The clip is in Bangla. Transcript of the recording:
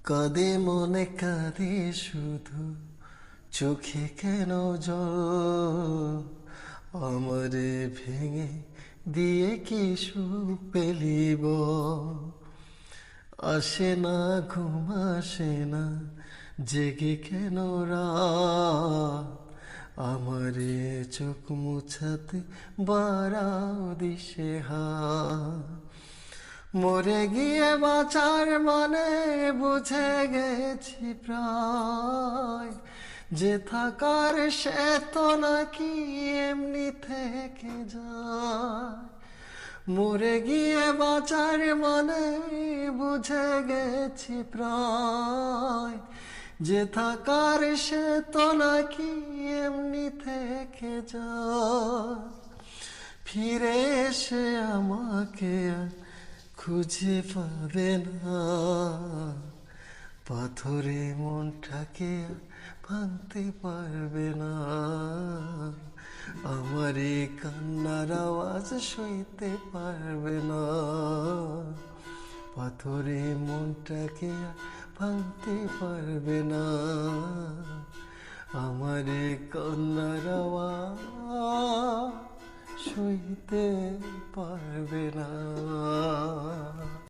কাঁদে মনে কাঁদে শুধু, চোখে কেন জল? আমারে ভেঙে দিয়ে কি সুখ পেলি বল? আসে না ঘুম আসে না, জেগে কেন রাত? আমারে চোখ মুছাতে বাড়াও দিশে হাত। মরে গিয়ে বাঁচার মানে বুঝে গেছি প্রায়, যে থাকার সে তো নাকি এমনি থেকে যায়। মরে গিয়ে বাঁচার মানে বুঝে গেছি প্রায়, যে থাকার সে তো নাকি এমনি থেকে যায়। ফিরে এসে আমাকে আর খুঁজে পাবে না, পাথরে মনটাকে আর ভাঙতে পারবে না। আমার এই কান্নার আওয়াজ সইতে পারবে না, পাথরে মনটাকে আর ভাঙতে পারবে না। আমার এই কান্নার আওয়াজ সইতে পারবে না।